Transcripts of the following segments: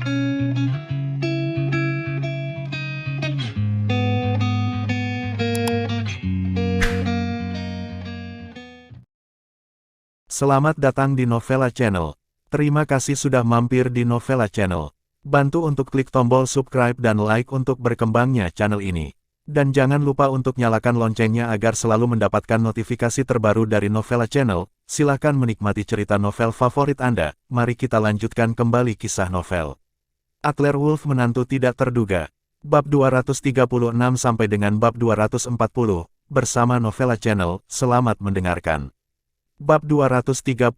Selamat datang di Novella Channel. Terima kasih sudah mampir di Novella Channel. Bantu untuk klik tombol subscribe dan like untuk berkembangnya channel ini. Dan jangan lupa untuk nyalakan loncengnya agar selalu mendapatkan notifikasi terbaru dari Novella Channel. Silahkan menikmati cerita novel favorit Anda. Mari kita lanjutkan kembali kisah novel. Adler Wolf menantu tidak terduga. Bab 236 sampai dengan bab 240. Bersama Novella Channel, selamat mendengarkan. Bab 236.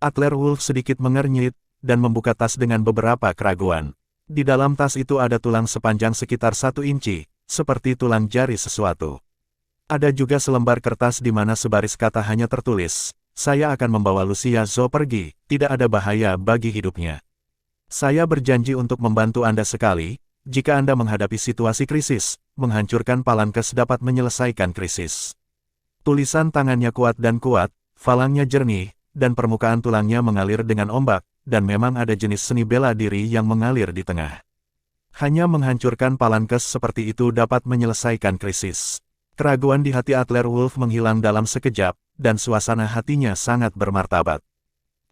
Adler Wolf sedikit mengernyit, dan membuka tas dengan beberapa keraguan. Di dalam tas itu ada tulang sepanjang sekitar 1 inci, seperti tulang jari sesuatu. Ada juga selembar kertas di mana sebaris kata hanya tertulis, "Saya akan membawa Lucia Zhou pergi, tidak ada bahaya bagi hidupnya. Saya berjanji untuk membantu Anda sekali, jika Anda menghadapi situasi krisis, menghancurkan Palankes dapat menyelesaikan krisis." Tulisan tangannya kuat dan kuat, falangnya jernih, dan permukaan tulangnya mengalir dengan ombak, dan memang ada jenis seni bela diri yang mengalir di tengah. Hanya menghancurkan Palankes seperti itu dapat menyelesaikan krisis. Keraguan di hati Adler Wolf menghilang dalam sekejap, dan suasana hatinya sangat bermartabat.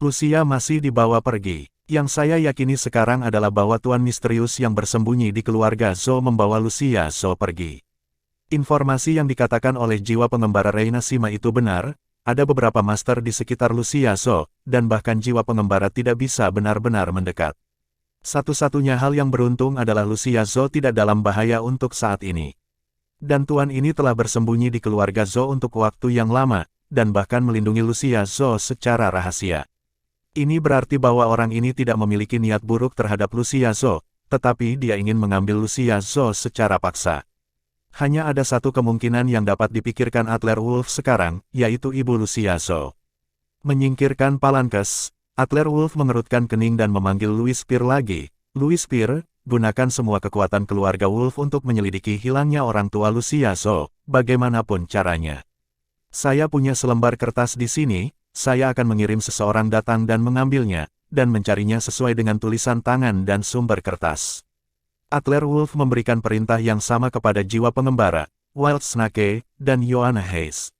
Lucia masih dibawa pergi. Yang saya yakini sekarang adalah bahwa Tuan misterius yang bersembunyi di keluarga Zhou membawa Lucia Zhou pergi. Informasi yang dikatakan oleh jiwa pengembara Reina Sima itu benar. Ada beberapa master di sekitar Lucia Zhou, dan bahkan jiwa pengembara tidak bisa benar-benar mendekat. Satu-satunya hal yang beruntung adalah Lucia Zhou tidak dalam bahaya untuk saat ini. Dan tuan ini telah bersembunyi di keluarga Zhou untuk waktu yang lama, dan bahkan melindungi Lucia Zhou secara rahasia. Ini berarti bahwa orang ini tidak memiliki niat buruk terhadap Lucia Zhou, tetapi dia ingin mengambil Lucia Zhou secara paksa. Hanya ada satu kemungkinan yang dapat dipikirkan Adler Wolf sekarang, yaitu ibu Lucia Zhou. Menyingkirkan Palankes, Adler Wolf mengerutkan kening dan memanggil Louis Spear lagi. "Louis Spear, gunakan semua kekuatan keluarga Wolf untuk menyelidiki hilangnya orang tua Lucia Zhou, bagaimanapun caranya. Saya punya selembar kertas di sini, saya akan mengirim seseorang datang dan mengambilnya, dan mencarinya sesuai dengan tulisan tangan dan sumber kertas." Adler Wolf memberikan perintah yang sama kepada jiwa pengembara, Wild Snake, dan Joanna Hayes.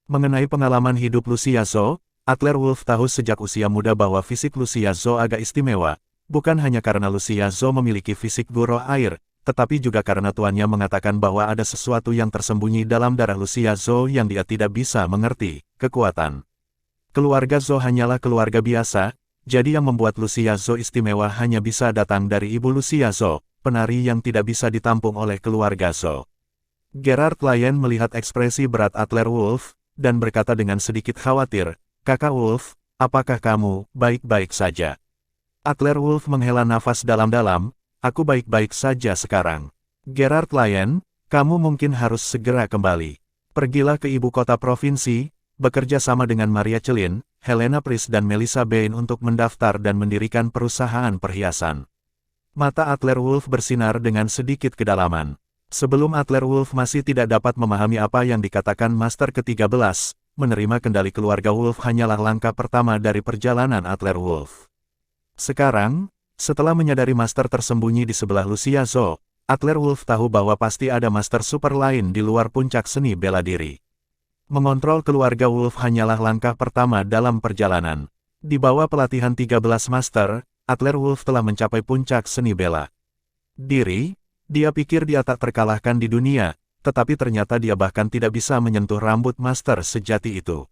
Mengenai pengalaman hidup Lucia Zhou, Adler Wolf tahu sejak usia muda bahwa fisik Lucia Zhou agak istimewa, bukan hanya karena Lucia Zhou memiliki fisik guru air, tetapi juga karena tuannya mengatakan bahwa ada sesuatu yang tersembunyi dalam darah Lucia Zhou yang dia tidak bisa mengerti, kekuatan. Keluarga Zhou hanyalah keluarga biasa, jadi yang membuat Lucia Zhou istimewa hanya bisa datang dari ibu Lucia Zhou, penari yang tidak bisa ditampung oleh keluarga Zhou. Gerard Lyon melihat ekspresi berat Adler Wolf, dan berkata dengan sedikit khawatir, "Kakak Wolf, apakah kamu baik-baik saja?" Adler Wolf menghela nafas dalam-dalam, "Aku baik-baik saja sekarang." "Gerard Lyon, kamu mungkin harus segera kembali. Pergilah ke ibu kota provinsi, bekerja sama dengan Maria Celin, Helena Priest dan Melissa Bain untuk mendaftar dan mendirikan perusahaan perhiasan." Mata Adler Wolf bersinar dengan sedikit kedalaman. Sebelum Adler Wolf masih tidak dapat memahami apa yang dikatakan Master ke-13, menerima kendali keluarga Wolf hanyalah langkah pertama dari perjalanan Adler Wolf. Sekarang, setelah menyadari Master tersembunyi di sebelah Lucia Zhou, Adler Wolf tahu bahwa pasti ada Master super lain di luar puncak seni bela diri. Mengontrol keluarga Wolf hanyalah langkah pertama dalam perjalanan. Di bawah pelatihan 13 Master, Adler Wolf telah mencapai puncak seni bela diri. Dia pikir dia tak terkalahkan di dunia, tetapi ternyata dia bahkan tidak bisa menyentuh rambut master sejati itu.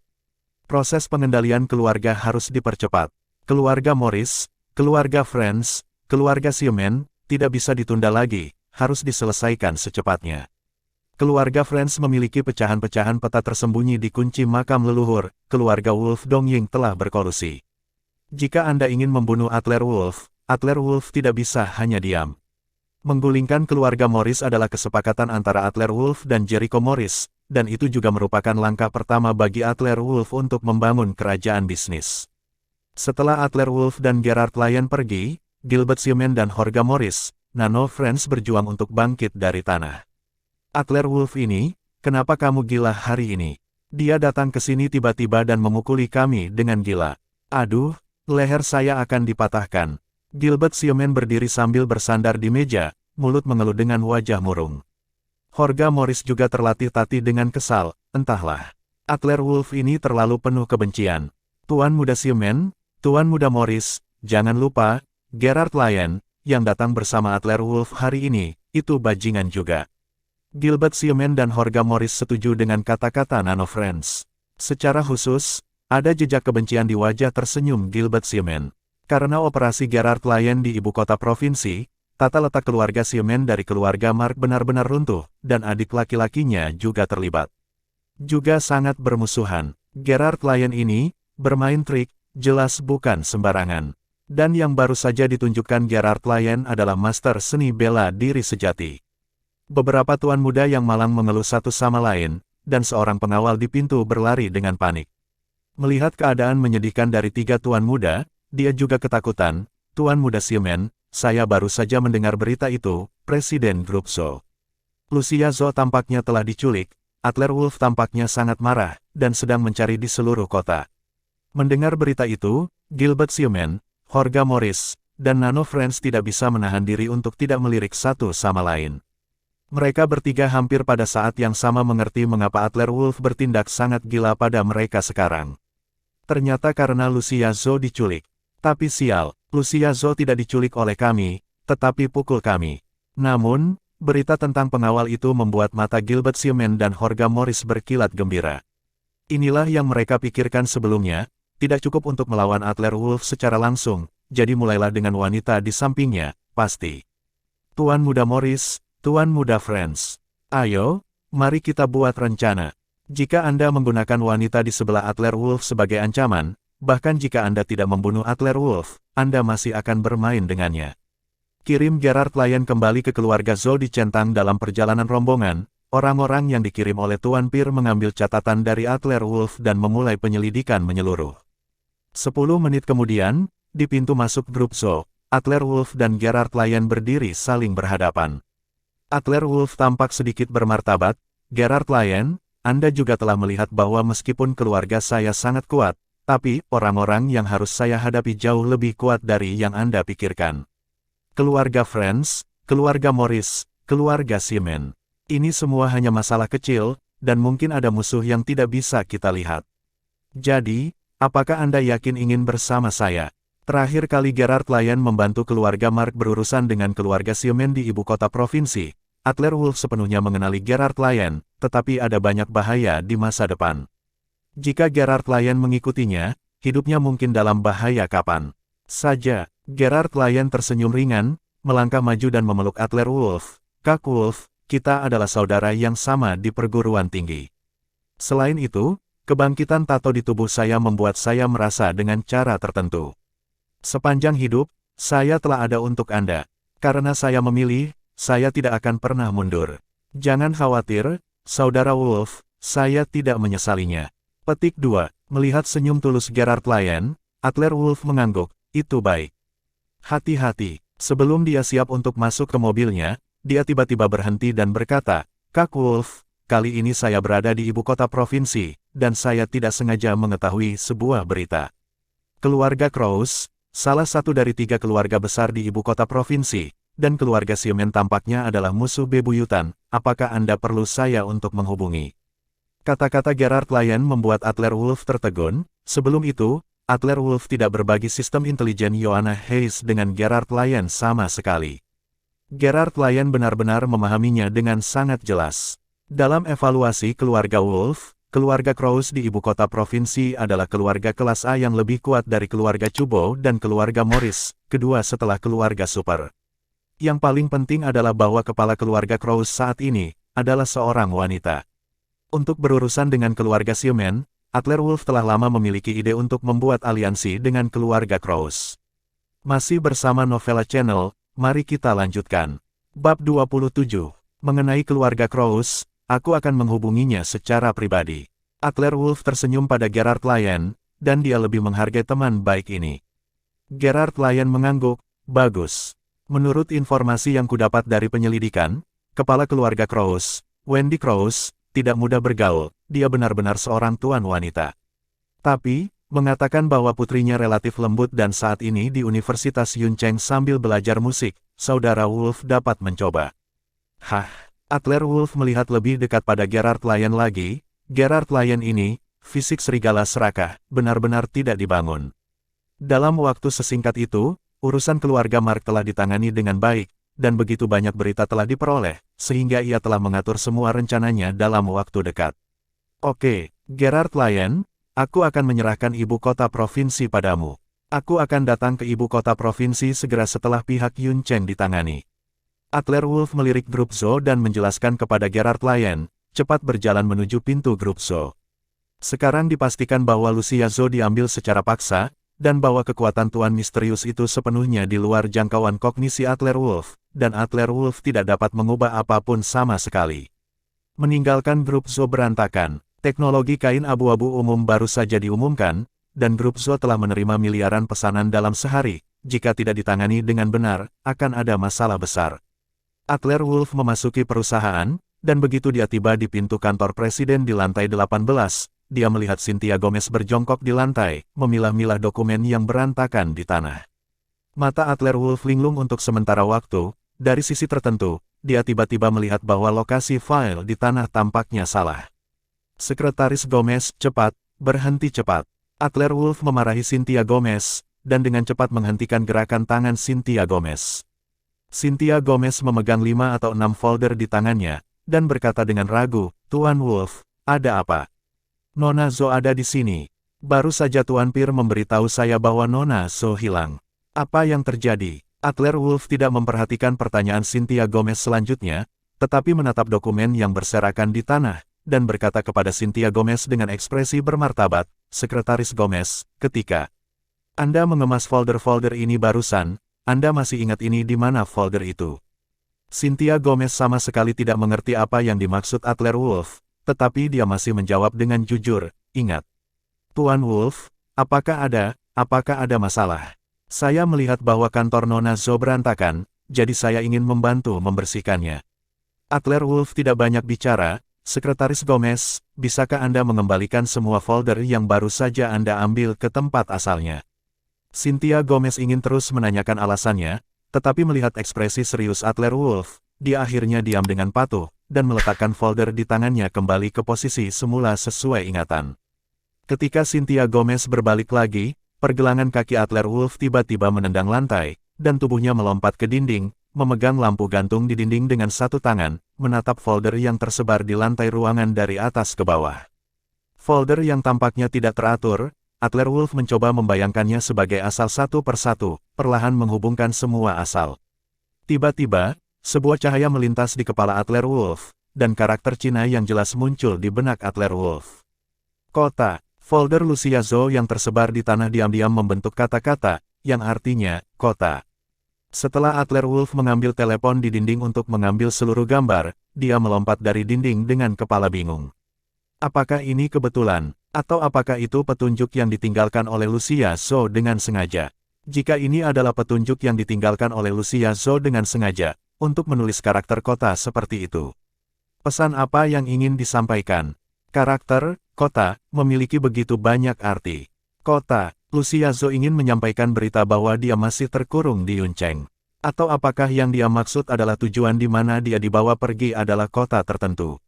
Proses pengendalian keluarga harus dipercepat. Keluarga Morris, keluarga Friends, keluarga Xiumen, tidak bisa ditunda lagi, harus diselesaikan secepatnya. Keluarga Friends memiliki pecahan-pecahan peta tersembunyi di kunci makam leluhur. Keluarga Wolf Dongying telah berkolusi. Jika Anda ingin membunuh Adler Wolf tidak bisa hanya diam. Menggulingkan keluarga Morris adalah kesepakatan antara Adler Wolf dan Jericho Morris, dan itu juga merupakan langkah pertama bagi Adler Wolf untuk membangun kerajaan bisnis. Setelah Adler Wolf dan Gerard Lyon pergi, Gilbert Xiumen dan Horga Morris, Nano Friends berjuang untuk bangkit dari tanah. "Adler Wolf ini, kenapa kamu gila hari ini? Dia datang ke sini tiba-tiba dan memukuli kami dengan gila. Aduh, leher saya akan dipatahkan. Gilbert Siomen berdiri sambil bersandar di meja, mulut mengeluh dengan wajah murung. Jorge Morris juga terlatih tatih dengan kesal, entahlah. Adler Wolf ini terlalu penuh kebencian. Tuan Muda Siomen, Tuan Muda Morris, jangan lupa, Gerard Lyon, yang datang bersama Adler Wolf hari ini, itu bajingan juga. Gilbert Siomen dan Jorge Morris setuju dengan kata-kata Nano Friends. Secara khusus, ada jejak kebencian di wajah tersenyum Gilbert Siomen. Karena operasi Gerard Lyon di ibu kota provinsi, tata letak keluarga Siomen dari keluarga Mark benar-benar runtuh, dan adik laki-lakinya juga terlibat. Juga sangat bermusuhan. Gerard Lyon ini, bermain trik, jelas bukan sembarangan. Dan yang baru saja ditunjukkan Gerard Lyon adalah master seni bela diri sejati. Beberapa tuan muda yang malang mengeluh satu sama lain, dan seorang pengawal di pintu berlari dengan panik. Melihat keadaan menyedihkan dari tiga tuan muda, dia juga ketakutan. Tuan Muda Siomen, saya baru saja mendengar berita itu, Presiden Grup Zhou. Lucia Zhou tampaknya telah diculik, Adler Wolf tampaknya sangat marah, dan sedang mencari di seluruh kota. Mendengar berita itu, Gilbert Siomen, Jorge Morris, dan Nano Friends tidak bisa menahan diri untuk tidak melirik satu sama lain. Mereka bertiga hampir pada saat yang sama mengerti mengapa Adler Wolf bertindak sangat gila pada mereka sekarang. Ternyata karena Lucia Zhou diculik. Tapi sial, Lucia Zhou tidak diculik oleh kami, tetapi pukul kami. Namun, berita tentang pengawal itu membuat mata Gilbert Siomen dan Jorge Morris berkilat gembira. Inilah yang mereka pikirkan sebelumnya. Tidak cukup untuk melawan Adler Wolf secara langsung, jadi mulailah dengan wanita di sampingnya, pasti. Tuan Muda Morris, Tuan Muda Friends. Ayo, mari kita buat rencana. Jika Anda menggunakan wanita di sebelah Adler Wolf sebagai ancaman, bahkan jika Anda tidak membunuh Adler Wolf, Anda masih akan bermain dengannya. Kirim Gerard Lyon kembali ke keluarga Zhou dicentang dalam perjalanan rombongan. Orang-orang yang dikirim oleh Tuan Pir mengambil catatan dari Adler Wolf dan memulai penyelidikan menyeluruh. 10 menit kemudian, di pintu masuk grup Zhou, Adler Wolf dan Gerard Lyon berdiri saling berhadapan. Adler Wolf tampak sedikit bermartabat. Gerard Lyon, Anda juga telah melihat bahwa meskipun keluarga saya sangat kuat, tapi orang-orang yang harus saya hadapi jauh lebih kuat dari yang Anda pikirkan. Keluarga Friends, keluarga Morris, keluarga Siomen. Ini semua hanya masalah kecil, dan mungkin ada musuh yang tidak bisa kita lihat. Jadi, apakah Anda yakin ingin bersama saya? Terakhir kali Gerard Lyon membantu keluarga Mark berurusan dengan keluarga Siomen di ibu kota provinsi, Adler Wolf sepenuhnya mengenali Gerard Lyon, tetapi ada banyak bahaya di masa depan. Jika Gerard Lyon mengikutinya, hidupnya mungkin dalam bahaya kapan saja. Gerard Lyon tersenyum ringan, melangkah maju dan memeluk Adler Wolf. Kak Wolf, kita adalah saudara yang sama di perguruan tinggi. Selain itu, kebangkitan tato di tubuh saya membuat saya merasa dengan cara tertentu. Sepanjang hidup, saya telah ada untuk Anda. Karena saya memilih, saya tidak akan pernah mundur. Jangan khawatir, Saudara Wolf, saya tidak menyesalinya. Petik 2. Melihat senyum tulus Gerard Lyon, Adler Wolf mengangguk, itu baik. Hati-hati, sebelum dia siap untuk masuk ke mobilnya, dia tiba-tiba berhenti dan berkata, Kak Wolf, kali ini saya berada di ibu kota provinsi, dan saya tidak sengaja mengetahui sebuah berita. Keluarga Krause, salah satu dari 3 keluarga besar di ibu kota provinsi, dan keluarga Siomen tampaknya adalah musuh bebuyutan. Apakah Anda perlu saya untuk menghubungi? Kata-kata Gerard Lyon membuat Adler Wolf tertegun. Sebelum itu, Adler Wolf tidak berbagi sistem intelijen Joanna Hayes dengan Gerard Lyon sama sekali. Gerard Lyon benar-benar memahaminya dengan sangat jelas. Dalam evaluasi keluarga Wolf, keluarga Krause di ibu kota provinsi adalah keluarga kelas A yang lebih kuat dari keluarga Chubo dan keluarga Morris, kedua setelah keluarga Super. Yang paling penting adalah bahwa kepala keluarga Krause saat ini adalah seorang wanita. Untuk berurusan dengan keluarga Siomen, Adler Wolf telah lama memiliki ide untuk membuat aliansi dengan keluarga Krause. Masih bersama Novella Channel, mari kita lanjutkan. Bab 27. Mengenai keluarga Krause, aku akan menghubunginya secara pribadi. Adler Wolf tersenyum pada Gerard Lyon, dan dia lebih menghargai teman baik ini. Gerard Lyon mengangguk, bagus. Menurut informasi yang kudapat dari penyelidikan, kepala keluarga Krause, Wendy Krause, tidak mudah bergaul, dia benar-benar seorang tuan wanita. Tapi, Mengatakan bahwa putrinya relatif lembut dan saat ini di Universitas Yuncheng sambil belajar musik, saudara Wolf dapat mencoba. Hah, Adler Wolf melihat lebih dekat pada Gerard Lyon lagi. Gerard Lyon ini, fisik serigala serakah, benar-benar tidak dibangun. Dalam waktu sesingkat itu, urusan keluarga Mark telah ditangani dengan baik, dan begitu banyak berita telah diperoleh, sehingga ia telah mengatur semua rencananya dalam waktu dekat. Oke, Gerard Lyon, aku akan menyerahkan ibu kota provinsi padamu. Aku akan datang ke ibu kota provinsi segera setelah pihak Yuncheng ditangani. Adler Wolf melirik grup Zhou dan menjelaskan kepada Gerard Lyon, cepat berjalan menuju pintu grup Zhou. Sekarang dipastikan bahwa Lucia Zhou diambil secara paksa, dan bahwa kekuatan Tuan misterius itu sepenuhnya di luar jangkauan kognisi Adler Wolf, dan Adler Wolf tidak dapat mengubah apapun sama sekali. Meninggalkan grup Zhou berantakan. Teknologi kain abu-abu umum baru saja diumumkan, dan grup Zhou telah menerima miliaran pesanan dalam sehari. Jika tidak ditangani dengan benar, akan ada masalah besar. Adler Wolf memasuki perusahaan, dan begitu dia tiba di pintu kantor presiden di lantai 18, dia melihat Cynthia Gomez berjongkok di lantai, memilah-milah dokumen yang berantakan di tanah. Mata Adler Wolf linglung untuk sementara waktu, dari sisi tertentu, dia tiba-tiba melihat bahwa lokasi file di tanah tampaknya salah. Sekretaris Gomez, cepat, berhenti cepat. Adler Wolf memarahi Cynthia Gomez, dan dengan cepat menghentikan gerakan tangan Cynthia Gomez. Cynthia Gomez memegang 5 atau 6 folder di tangannya, dan berkata dengan ragu, Tuan Wolf, ada apa? Nona Zhou ada di sini. Baru saja Tuan Pir memberitahu saya bahwa Nona Zhou hilang. Apa yang terjadi? Adler Wolf tidak memperhatikan pertanyaan Cynthia Gomez selanjutnya, tetapi menatap dokumen yang berserakan di tanah, dan berkata kepada Cynthia Gomez dengan ekspresi bermartabat, Sekretaris Gomez, ketika Anda mengemas folder-folder ini barusan, Anda masih ingat ini di mana folder itu? Cynthia Gomez sama sekali tidak mengerti apa yang dimaksud Adler Wolf, tetapi dia masih menjawab dengan jujur, ingat. Tuan Wolf, apakah ada masalah? Saya melihat bahwa kantor Nona Zhou berantakan, jadi saya ingin membantu membersihkannya. Adler Wolf tidak banyak bicara. Sekretaris Gomez, bisakah Anda mengembalikan semua folder yang baru saja Anda ambil ke tempat asalnya? Cynthia Gomez ingin terus menanyakan alasannya, tetapi melihat ekspresi serius Adler Wolf, dia akhirnya diam dengan patuh, dan meletakkan folder di tangannya kembali ke posisi semula sesuai ingatan. Ketika Cynthia Gomez berbalik lagi, pergelangan kaki Adler Wolf tiba-tiba menendang lantai, dan tubuhnya melompat ke dinding, memegang lampu gantung di dinding dengan satu tangan, menatap folder yang tersebar di lantai ruangan dari atas ke bawah. Folder yang tampaknya tidak teratur, Adler Wolf mencoba membayangkannya sebagai asal satu persatu, perlahan menghubungkan semua asal. Tiba-tiba, sebuah cahaya melintas di kepala Adler Wolf, dan karakter Cina yang jelas muncul di benak Adler Wolf. Kota, folder Lucia Zhou yang tersebar di tanah diam-diam membentuk kata-kata, yang artinya, kota. Setelah Adler Wolf mengambil telepon di dinding untuk mengambil seluruh gambar, dia melompat dari dinding dengan kepala bingung. Apakah ini kebetulan, atau apakah itu petunjuk yang ditinggalkan oleh Lucia Zhou dengan sengaja? Jika ini adalah petunjuk yang ditinggalkan oleh Lucia Zhou dengan sengaja, untuk menulis karakter kota seperti itu. Pesan apa yang ingin disampaikan? Karakter, kota, memiliki begitu banyak arti. Kota, Lucia Zhou ingin menyampaikan berita bahwa dia masih terkurung di Yuncheng. Atau apakah yang dia maksud adalah tujuan di mana dia dibawa pergi adalah kota tertentu?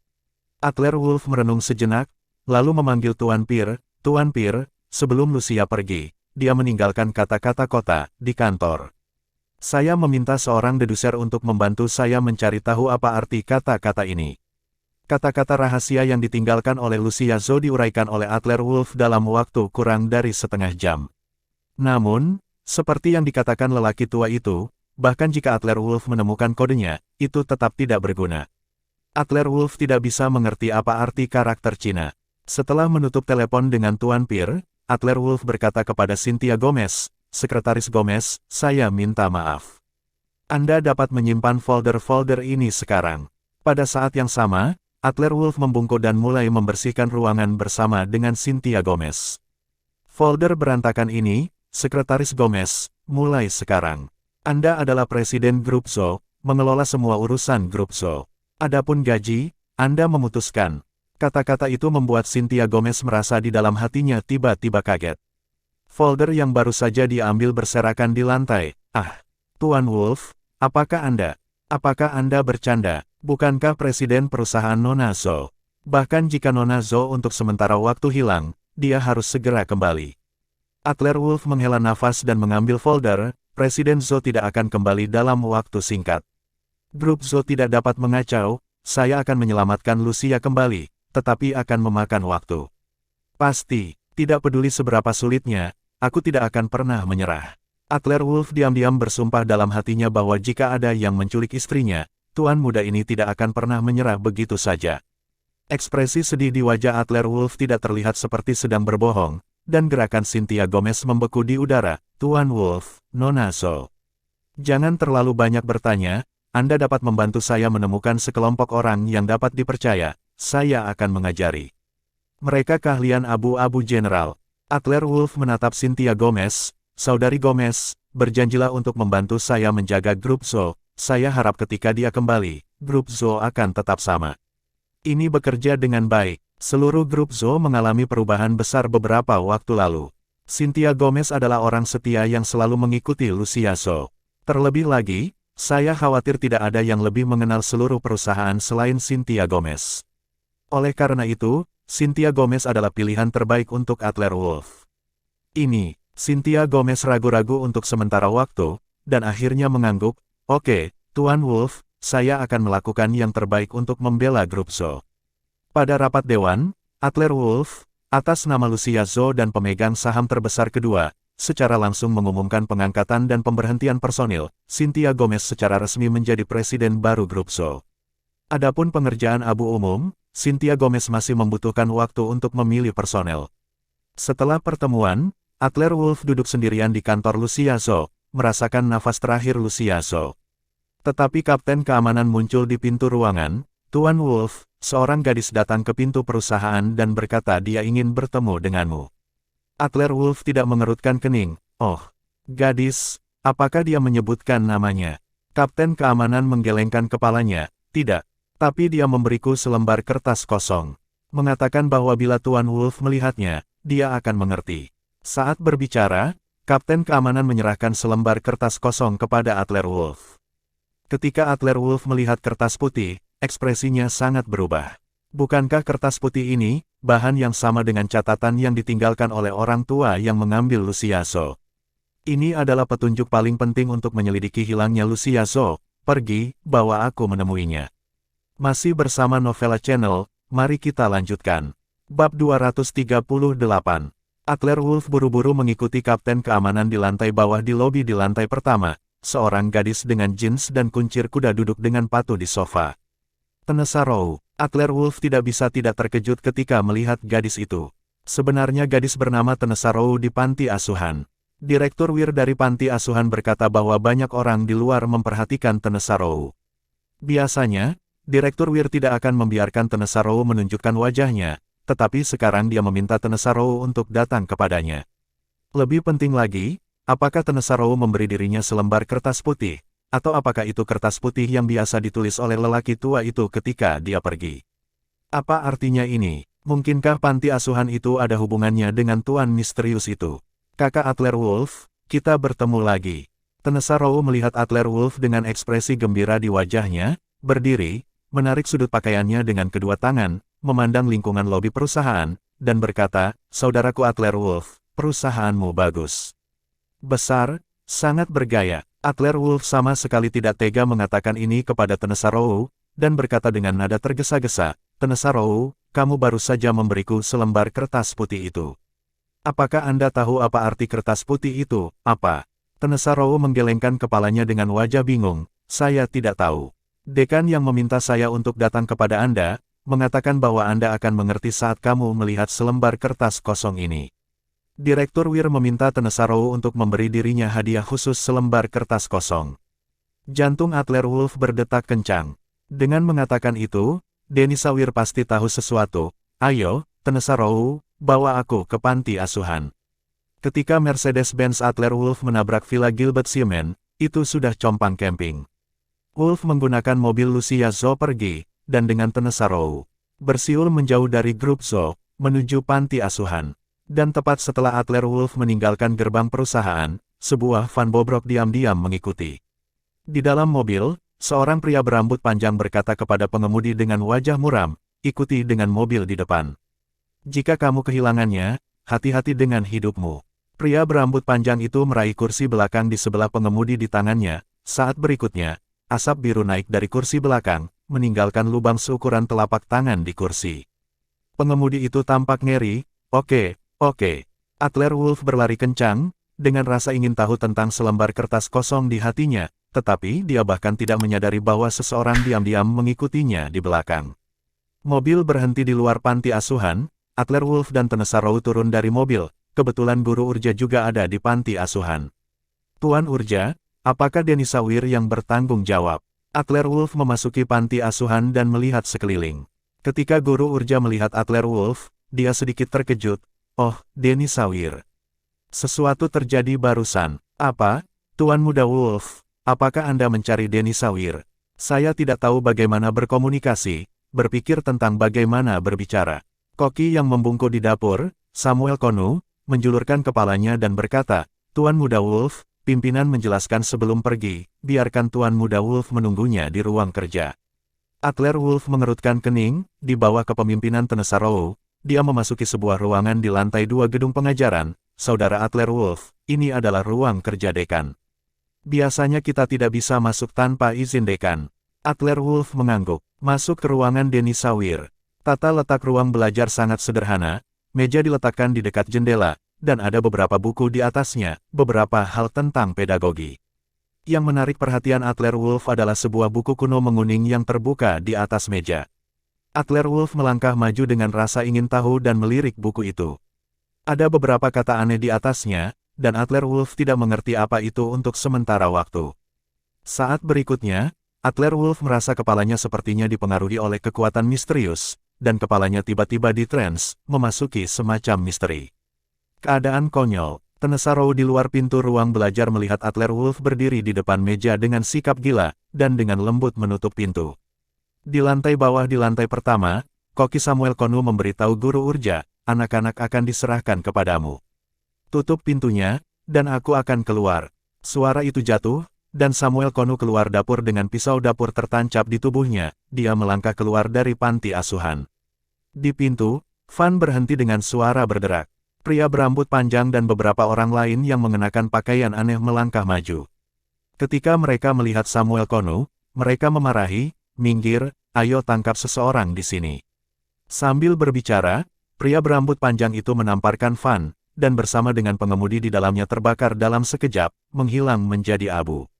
Adler Wolf merenung sejenak, lalu memanggil Tuan Pir, Tuan Pir, sebelum Lucia pergi, dia meninggalkan kata-kata kota di kantor. Saya meminta seorang deduser untuk membantu saya mencari tahu apa arti kata-kata ini. Kata-kata rahasia yang ditinggalkan oleh Lucia Zhou diuraikan oleh Adler Wolf dalam waktu kurang dari setengah jam. Namun, seperti yang dikatakan lelaki tua itu, bahkan jika Adler Wolf menemukan kodenya, itu tetap tidak berguna. Adler Wolf tidak bisa mengerti apa arti karakter Cina. Setelah menutup telepon dengan Tuan Pir, Adler Wolf berkata kepada Cynthia Gomez, Sekretaris Gomez, saya minta maaf. Anda dapat menyimpan folder-folder ini sekarang. Pada saat yang sama, Adler Wolf membungkuk dan mulai membersihkan ruangan bersama dengan Cynthia Gomez. Folder berantakan ini, Sekretaris Gomez, mulai sekarang. Anda adalah Presiden Grup Zhou, mengelola semua urusan Grup Zhou. Adapun gaji, Anda memutuskan. Kata-kata itu membuat Cynthia Gomez merasa di dalam hatinya tiba-tiba kaget. Folder yang baru saja diambil berserakan di lantai. Ah, Tuan Wolf, apakah Anda bercanda? Bukankah presiden perusahaan Nona Zhou? Bahkan jika Nona Zhou untuk sementara waktu hilang, dia harus segera kembali. Adler Wolf menghela nafas dan mengambil folder. Presiden Zhou tidak akan kembali dalam waktu singkat. Grup Zhou tidak dapat mengacau. Saya akan menyelamatkan Lucia kembali, tetapi akan memakan waktu. Pasti, tidak peduli seberapa sulitnya, aku tidak akan pernah menyerah. Adler Wolf diam-diam bersumpah dalam hatinya bahwa jika ada yang menculik istrinya, tuan muda ini tidak akan pernah menyerah begitu saja. Ekspresi sedih di wajah Adler Wolf tidak terlihat seperti sedang berbohong, dan gerakan Cynthia Gomez membeku di udara. Tuan Wolf, Nona Zhou. Jangan terlalu banyak bertanya, Anda dapat membantu saya menemukan sekelompok orang yang dapat dipercaya, saya akan mengajari mereka keahlian abu-abu general. Adler Wolf menatap Cynthia Gomez. Saudari Gomez, berjanjilah untuk membantu saya menjaga grup Zhou. Saya harap ketika dia kembali, grup Zhou akan tetap sama. Ini bekerja dengan baik. Seluruh grup Zhou mengalami perubahan besar beberapa waktu lalu. Cynthia Gomez adalah orang setia yang selalu mengikuti Lucia Zhou. Terlebih lagi, saya khawatir tidak ada yang lebih mengenal seluruh perusahaan selain Cynthia Gomez. Oleh karena itu, Cynthia Gomez adalah pilihan terbaik untuk Adler Wolf. Ini, Cynthia Gomez ragu-ragu untuk sementara waktu, dan akhirnya mengangguk. Oke, Tuan Wolf, saya akan melakukan yang terbaik untuk membela grup Zhou. Pada rapat dewan, Adler Wolf, atas nama Lucia Zhou dan pemegang saham terbesar kedua, secara langsung mengumumkan pengangkatan dan pemberhentian personil. Cynthia Gomez secara resmi menjadi presiden baru grup Zhou. Adapun pengerjaan abu umum, Cynthia Gomez masih membutuhkan waktu untuk memilih personel. Setelah pertemuan, Adler Wolf duduk sendirian di kantor Lucia Zhou, merasakan nafas terakhir Lucia Zhou. Tetapi kapten keamanan muncul di pintu ruangan. Tuan Wolf, seorang gadis datang ke pintu perusahaan dan berkata dia ingin bertemu denganmu. Adler Wolf tidak mengerutkan kening. Oh, gadis, apakah dia menyebutkan namanya? Kapten keamanan menggelengkan kepalanya. Tidak. Tapi dia memberiku selembar kertas kosong. Mengatakan bahwa bila Tuan Wolf melihatnya, dia akan mengerti. Saat berbicara, Kapten keamanan menyerahkan selembar kertas kosong kepada Adler Wolf. Ketika Adler Wolf melihat kertas putih, ekspresinya sangat berubah. Bukankah kertas putih ini, bahan yang sama dengan catatan yang ditinggalkan oleh orang tua yang mengambil Lucia Zhou? Ini adalah petunjuk paling penting untuk menyelidiki hilangnya Lucia Zhou. Pergi, bawa aku menemuinya. Masih bersama Novella Channel, mari kita lanjutkan. Bab 238. Adler Wolf buru-buru mengikuti kapten keamanan di lantai bawah di lobi di lantai pertama. Seorang gadis dengan jeans dan kuncir kuda duduk dengan patuh di sofa. Tenesa Row. Adler Wolf tidak bisa tidak terkejut ketika melihat gadis itu. Sebenarnya gadis bernama Tenesa Row di panti asuhan. Direktur Wir dari panti asuhan berkata bahwa banyak orang di luar memperhatikan Tenesa Row. Biasanya, Direktur Wir tidak akan membiarkan Tenesa Row menunjukkan wajahnya, tetapi sekarang dia meminta Tenesa Row untuk datang kepadanya. Lebih penting lagi, apakah Tenesa Row memberi dirinya selembar kertas putih, atau apakah itu kertas putih yang biasa ditulis oleh lelaki tua itu ketika dia pergi? Apa artinya ini? Mungkinkah panti asuhan itu ada hubungannya dengan tuan misterius itu? Kakak Adler Wolf, kita bertemu lagi. Tenesa Row melihat Adler Wolf dengan ekspresi gembira di wajahnya, berdiri, menarik sudut pakaiannya dengan kedua tangan, memandang lingkungan lobi perusahaan, dan berkata, "Saudaraku Adler Wolf, perusahaanmu bagus. Besar, sangat bergaya." Adler Wolf sama sekali tidak tega mengatakan ini kepada Tenesa Row, dan berkata dengan nada tergesa-gesa, "Tenesa Row, kamu baru saja memberiku selembar kertas putih itu. Apakah Anda tahu apa arti kertas putih itu?" "Apa?" Tenesa Row menggelengkan kepalanya dengan wajah bingung. "Saya tidak tahu. Dekan yang meminta saya untuk datang kepada Anda, mengatakan bahwa Anda akan mengerti saat kamu melihat selembar kertas kosong ini." Direktur Wir meminta Tenesa Row untuk memberi dirinya hadiah khusus selembar kertas kosong. Jantung Adler Wolf berdetak kencang. Dengan mengatakan itu, Denisa Wir pasti tahu sesuatu. "Ayo, Tenesa Row, bawa aku ke panti asuhan." Ketika Mercedes-Benz Adler Wolf menabrak Villa Gilbert Siemen, itu sudah compang camping. Wolf menggunakan mobil Lucia Zhou pergi, dan dengan Tenesa Row bersiul menjauh dari grup Zhou, menuju panti asuhan. Dan tepat setelah Adler Wolf meninggalkan gerbang perusahaan, sebuah van bobrok diam-diam mengikuti. Di dalam mobil, seorang pria berambut panjang berkata kepada pengemudi dengan wajah muram, "Ikuti dengan mobil di depan. Jika kamu kehilangannya, hati-hati dengan hidupmu." Pria berambut panjang itu meraih kursi belakang di sebelah pengemudi di tangannya. Saat berikutnya, asap biru naik dari kursi belakang, meninggalkan lubang seukuran telapak tangan di kursi. Pengemudi itu tampak ngeri. Oke. Adler Wolf berlari kencang, dengan rasa ingin tahu tentang selembar kertas kosong di hatinya, tetapi dia bahkan tidak menyadari bahwa seseorang diam-diam mengikutinya di belakang. Mobil berhenti di luar panti asuhan. Adler Wolf dan Tenesarou turun dari mobil. Kebetulan Guru Urja juga ada di panti asuhan. "Tuan Urja, apakah Denny Sawir yang bertanggung jawab?" Adler Wolf memasuki panti asuhan dan melihat sekeliling. Ketika Guru Urja melihat Adler Wolf, dia sedikit terkejut. "Oh, Denny Sawir. Sesuatu terjadi barusan." "Apa, Tuan Muda Wolf? Apakah Anda mencari Denny Sawir?" "Saya tidak tahu bagaimana berkomunikasi, berpikir tentang bagaimana berbicara." Koki yang membungkuk di dapur, Samuel Konu, menjulurkan kepalanya dan berkata, "Tuan Muda Wolf, pimpinan menjelaskan sebelum pergi, biarkan Tuan Muda Wolf menunggunya di ruang kerja." Adler Wolf mengerutkan kening. Di bawah kepemimpinan Tenesarou, dia memasuki sebuah ruangan di lantai 2 gedung pengajaran. "Saudara Adler Wolf, ini adalah ruang kerja dekan. Biasanya kita tidak bisa masuk tanpa izin dekan." Adler Wolf mengangguk. Masuk ke ruangan Denny Sawir. Tata letak ruang belajar sangat sederhana. Meja diletakkan di dekat jendela, dan ada beberapa buku di atasnya, beberapa hal tentang pedagogi. Yang menarik perhatian Adler Wolf adalah sebuah buku kuno menguning yang terbuka di atas meja. Adler Wolf melangkah maju dengan rasa ingin tahu dan melirik buku itu. Ada beberapa kata aneh di atasnya, dan Adler Wolf tidak mengerti apa itu untuk sementara waktu. Saat berikutnya, Adler Wolf merasa kepalanya sepertinya dipengaruhi oleh kekuatan misterius, dan kepalanya tiba-tiba ditrans, memasuki semacam misteri. Keadaan konyol. Tenesarou di luar pintu ruang belajar melihat Adler Wolf berdiri di depan meja dengan sikap gila, dan dengan lembut menutup pintu. Di lantai bawah di lantai pertama, Koki Samuel Konu memberitahu Guru Urja, "Anak-anak akan diserahkan kepadamu. Tutup pintunya, dan aku akan keluar." Suara itu jatuh, dan Samuel Konu keluar dapur dengan pisau dapur tertancap di tubuhnya. Dia melangkah keluar dari panti asuhan. Di pintu, Van berhenti dengan suara berderak. Pria berambut panjang dan beberapa orang lain yang mengenakan pakaian aneh melangkah maju. Ketika mereka melihat Samuel Konu, mereka memarahi, "Minggir, ayo tangkap seseorang di sini." Sambil berbicara, pria berambut panjang itu menamparkan Van, dan bersama dengan pengemudi di dalamnya terbakar dalam sekejap, menghilang menjadi abu.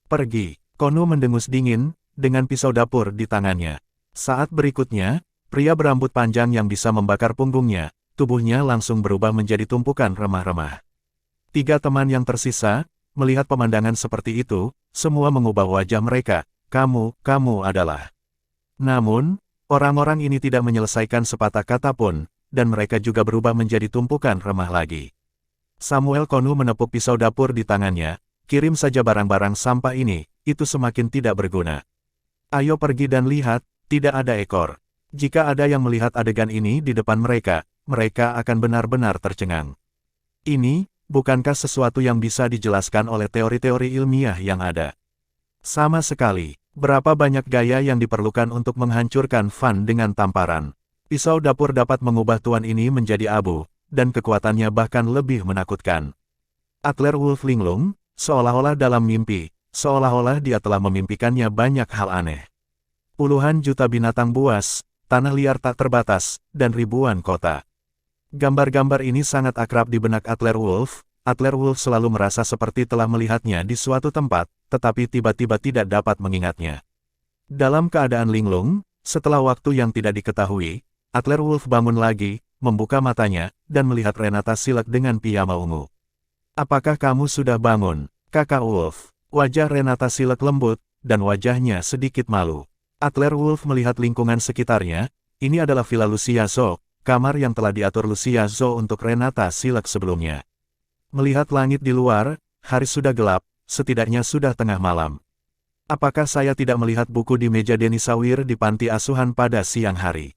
"Pergi." Konu mendengus dingin, dengan pisau dapur di tangannya. Saat berikutnya, pria berambut panjang yang bisa membakar punggungnya, tubuhnya langsung berubah menjadi tumpukan remah-remah. Tiga teman yang tersisa, melihat pemandangan seperti itu, semua mengubah wajah mereka. Kamu adalah." Namun, orang-orang ini tidak menyelesaikan sepatah kata pun, dan mereka juga berubah menjadi tumpukan remah lagi. Samuel Konu menepuk pisau dapur di tangannya. "Kirim saja barang-barang sampah ini, itu semakin tidak berguna. Ayo pergi dan lihat, tidak ada ekor." Jika ada yang melihat adegan ini di depan mereka, mereka akan benar-benar tercengang. Ini, bukankah sesuatu yang bisa dijelaskan oleh teori-teori ilmiah yang ada? Sama sekali. Berapa banyak gaya yang diperlukan untuk menghancurkan Van dengan tamparan. Pisau dapur dapat mengubah tuan ini menjadi abu, dan kekuatannya bahkan lebih menakutkan. Adler Wolf linglung, seolah-olah dalam mimpi, seolah-olah dia telah memimpikannya banyak hal aneh. Puluhan juta binatang buas, tanah liar tak terbatas, dan ribuan kota. Gambar-gambar ini sangat akrab di benak Adler Wolf. Adler Wolf selalu merasa seperti telah melihatnya di suatu tempat, tetapi tiba-tiba tidak dapat mengingatnya. Dalam keadaan linglung, setelah waktu yang tidak diketahui, Adler Wolf bangun lagi, membuka matanya, dan melihat Renata Silek dengan piyama ungu. "Apakah kamu sudah bangun, Kakak Wolf?" Wajah Renata Silek lembut, dan wajahnya sedikit malu. Adler Wolf melihat lingkungan sekitarnya. Ini adalah Villa Lucia Zhou, kamar yang telah diatur Lucia Zhou untuk Renata Silek sebelumnya. Melihat langit di luar, hari sudah gelap, setidaknya sudah tengah malam. "Apakah saya tidak melihat buku di meja Denny Sawir di panti asuhan pada siang hari?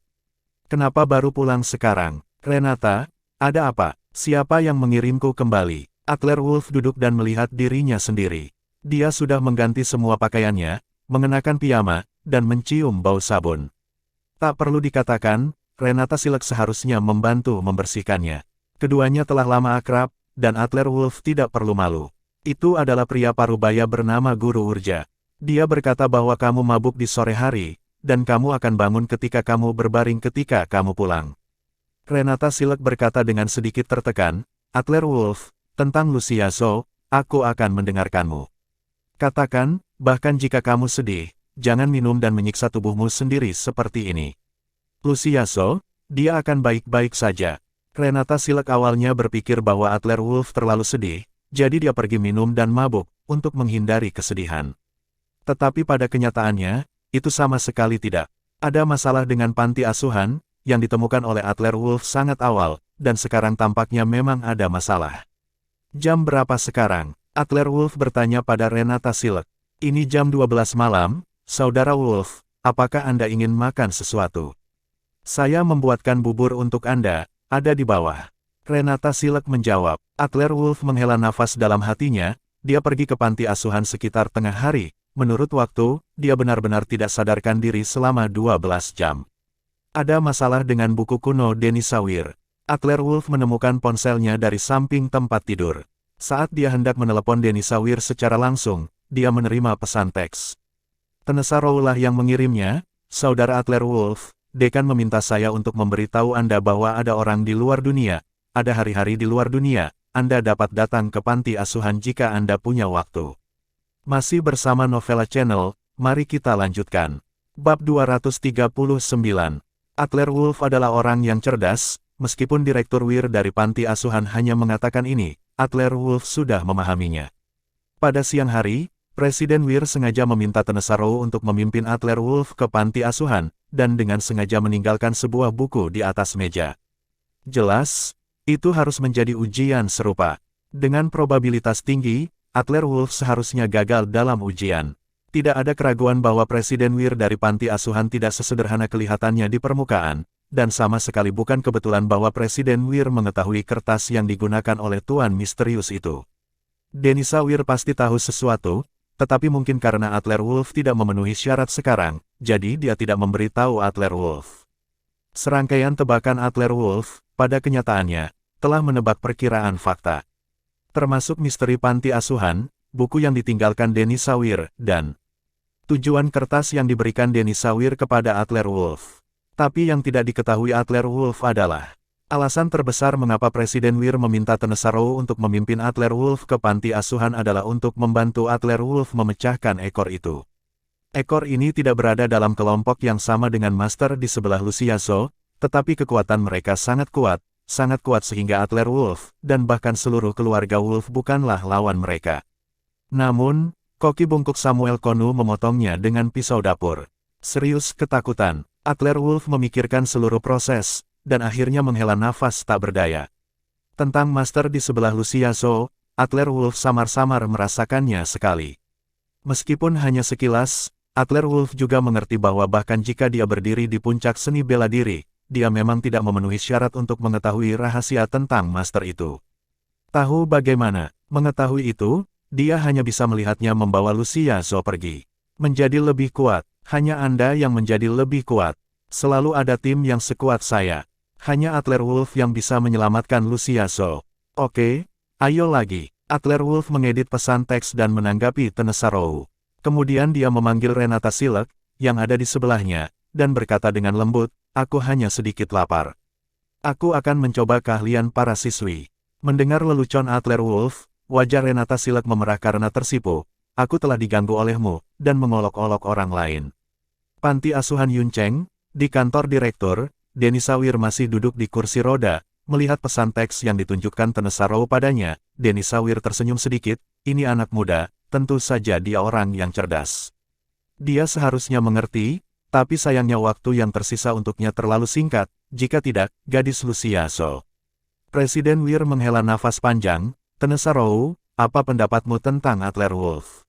Kenapa baru pulang sekarang?" "Renata, Ada apa? Siapa yang mengirimku kembali? Adler Wolf duduk dan melihat dirinya sendiri. Dia sudah mengganti semua pakaiannya, mengenakan piyama, dan mencium bau sabun. Tak perlu dikatakan, Renata Silek seharusnya membantu membersihkannya. Keduanya telah lama akrab, dan Adler Wolf tidak perlu malu. Itu adalah pria parubaya bernama Guru Urja. Dia berkata bahwa kamu mabuk di sore hari, dan kamu akan bangun ketika kamu berbaring ketika kamu pulang. Renata Silek berkata dengan sedikit tertekan, Adler Wolf, tentang Lucia Zhou, aku akan mendengarkanmu. Katakan, bahkan jika kamu sedih, jangan minum dan menyiksa tubuhmu sendiri seperti ini. Lucia Zhou, dia akan baik-baik saja. Renata Silek awalnya berpikir bahwa Adler Wolf terlalu sedih, jadi dia pergi minum dan mabuk, untuk menghindari kesedihan. Tetapi pada kenyataannya, itu sama sekali tidak. Ada masalah dengan panti asuhan, yang ditemukan oleh Adler Wolf sangat awal, dan sekarang tampaknya memang ada masalah. Jam berapa sekarang? Adler Wolf bertanya pada Renata Silek. Ini jam 12 malam, Saudara Wolf, apakah Anda ingin makan sesuatu? Saya membuatkan bubur untuk Anda, ada di bawah. Renata Silek menjawab. Adler Wolf menghela nafas dalam hatinya, dia pergi ke panti asuhan sekitar tengah hari. Menurut waktu, dia benar-benar tidak sadarkan diri selama 12 jam. Ada masalah dengan buku kuno Denny Sawir. Adler Wolf menemukan ponselnya dari samping tempat tidur. Saat dia hendak menelepon Denny Sawir secara langsung, dia menerima pesan teks. Tenesaro lah yang mengirimnya, Saudara Adler Wolf, Dekan meminta saya untuk memberitahu Anda bahwa ada orang di luar dunia, ada hari-hari di luar dunia, Anda dapat datang ke panti asuhan jika Anda punya waktu. Masih bersama Novella Channel, mari kita lanjutkan. Bab 239. Adler Wolf adalah orang yang cerdas, meskipun Direktur Wir dari panti asuhan hanya mengatakan ini, Adler Wolf sudah memahaminya. Pada siang hari, Presiden Wir sengaja meminta Tenesaro untuk memimpin Adler Wolf ke panti asuhan, dan dengan sengaja meninggalkan sebuah buku di atas meja. Jelas, itu harus menjadi ujian serupa. Dengan probabilitas tinggi, Adler Wolf seharusnya gagal dalam ujian. Tidak ada keraguan bahwa Presiden Wir dari panti asuhan tidak sesederhana kelihatannya di permukaan, dan sama sekali bukan kebetulan bahwa Presiden Wir mengetahui kertas yang digunakan oleh Tuan misterius itu. Denny Sawir pasti tahu sesuatu, tetapi mungkin karena Adler Wolf tidak memenuhi syarat sekarang, jadi dia tidak memberitahu Adler Wolf. Serangkaian tebakan Adler Wolf, pada kenyataannya, telah menebak perkiraan fakta. Termasuk misteri panti asuhan, buku yang ditinggalkan Denny Sawir, dan tujuan kertas yang diberikan Denny Sawir kepada Adler Wolf. Tapi yang tidak diketahui Adler Wolf adalah alasan terbesar mengapa Presiden Wir meminta Tenesaro untuk memimpin Adler Wolf ke panti asuhan adalah untuk membantu Adler Wolf memecahkan ekor itu. Ekor ini tidak berada dalam kelompok yang sama dengan Master di sebelah Lucia Zhou, tetapi kekuatan mereka sangat kuat sehingga Adler Wolf, dan bahkan seluruh keluarga Wolf bukanlah lawan mereka. Namun, koki bungkuk Samuel Konu memotongnya dengan pisau dapur. Serius ketakutan, Adler Wolf memikirkan seluruh proses, dan akhirnya menghela nafas tak berdaya. Tentang Master di sebelah Lucia Zhou, Adler Wolf samar-samar merasakannya sekali. Meskipun hanya sekilas, Adler Wolf juga mengerti bahwa bahkan jika dia berdiri di puncak seni bela diri, dia memang tidak memenuhi syarat untuk mengetahui rahasia tentang Master itu. Tahu bagaimana mengetahui itu? Dia hanya bisa melihatnya membawa Lucia Zhou pergi. Menjadi lebih kuat, hanya Anda yang menjadi lebih kuat. Selalu ada tim yang sekuat saya. Hanya Adler Wolf yang bisa menyelamatkan Lucia Zhou. Oke, ayo lagi. Adler Wolf mengedit pesan teks dan menanggapi Tenesaro. Kemudian dia memanggil Renata Silek, yang ada di sebelahnya, dan berkata dengan lembut, aku hanya sedikit lapar. Aku akan mencoba keahlian para siswi. Mendengar lelucon Adler Wolf, wajah Renata Silek memerah karena tersipu. Aku telah diganggu olehmu, dan mengolok-olok orang lain. Panti asuhan Yuncheng, di kantor direktur, Denny Sawir masih duduk di kursi roda, melihat pesan teks yang ditunjukkan Tenesaro padanya. Denny Sawir tersenyum sedikit, ini anak muda, tentu saja dia orang yang cerdas. Dia seharusnya mengerti, tapi sayangnya waktu yang tersisa untuknya terlalu singkat, jika tidak, gadis Lucia Zhou. Presiden Wir menghela nafas panjang. Tenesaro, apa pendapatmu tentang Adler Wolf?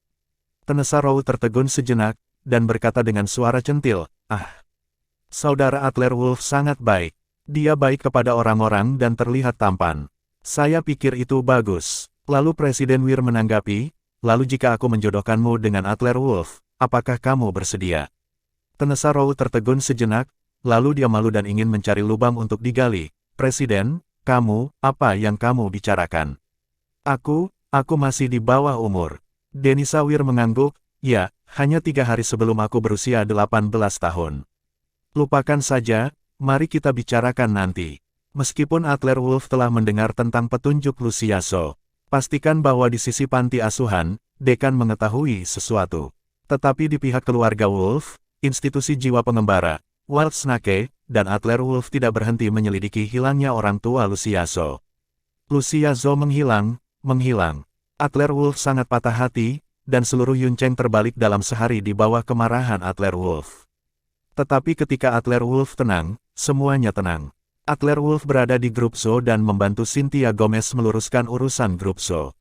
Tenesaro tertegun sejenak, dan berkata dengan suara centil, Saudara Adler Wolf sangat baik. Dia baik kepada orang-orang dan terlihat tampan. Saya pikir itu bagus. Lalu Presiden Weir menanggapi, lalu jika aku menjodohkanmu dengan Adler Wolf, apakah kamu bersedia? Tenesa Row tertegun sejenak, lalu dia malu dan ingin mencari lubang untuk digali. Presiden, kamu, apa yang kamu bicarakan? Aku masih di bawah umur. Denisa Weir mengangguk, ya, hanya 3 hari sebelum aku berusia 18 tahun. Lupakan saja, mari kita bicarakan nanti. Meskipun Adler Wolf telah mendengar tentang petunjuk Luciaso, pastikan bahwa di sisi panti asuhan, dekan mengetahui sesuatu. Tetapi di pihak keluarga Wolf, institusi jiwa pengembara, Wildsnake, dan Adler Wolf tidak berhenti menyelidiki hilangnya orang tua Luciaso. Luciaso menghilang. Adler Wolf sangat patah hati, dan seluruh Yuncheng terbalik dalam sehari di bawah kemarahan Adler Wolf. Tetapi ketika Adler Wolf tenang, semuanya tenang. Adler Wolf berada di grup Zhou dan membantu Cynthia Gomez meluruskan urusan grup Zhou.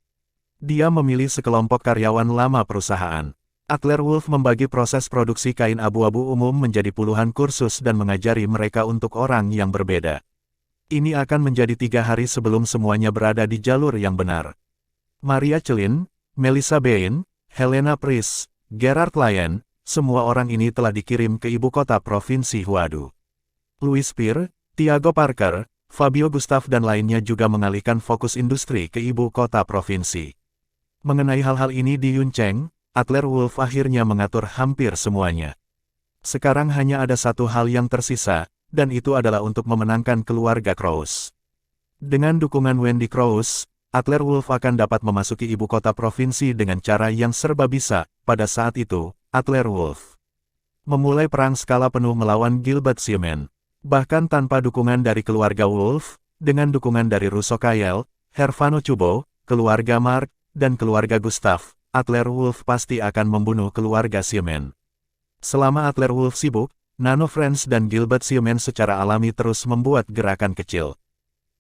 Dia memilih sekelompok karyawan lama perusahaan. Adler Wolf membagi proses produksi kain abu-abu umum menjadi puluhan kursus dan mengajari mereka untuk orang yang berbeda. Ini akan menjadi 3 hari sebelum semuanya berada di jalur yang benar. Maria Celin, Melissa Bain, Helena Pris, Gerard Lyon, semua orang ini telah dikirim ke ibu kota provinsi Huadu. Louis Peer, Tiago Parker, Fabio Gustav dan lainnya juga mengalihkan fokus industri ke ibu kota provinsi. Mengenai hal-hal ini di Yuncheng, Adler Wolf akhirnya mengatur hampir semuanya. Sekarang hanya ada satu hal yang tersisa, dan itu adalah untuk memenangkan keluarga Krauss. Dengan dukungan Wendy Krauss, Adler Wolf akan dapat memasuki ibu kota provinsi dengan cara yang serba bisa. Pada saat itu, Adler Wolf memulai perang skala penuh melawan Gilbert Siemen. Bahkan tanpa dukungan dari keluarga Wolf, dengan dukungan dari Russo Kyle, Hervano Chubo, keluarga Mark, dan keluarga Gustav, Adler Wolf pasti akan membunuh keluarga Siemen. Selama Adler Wolf sibuk, Nano Friends dan Gilbert Siemen secara alami terus membuat gerakan kecil.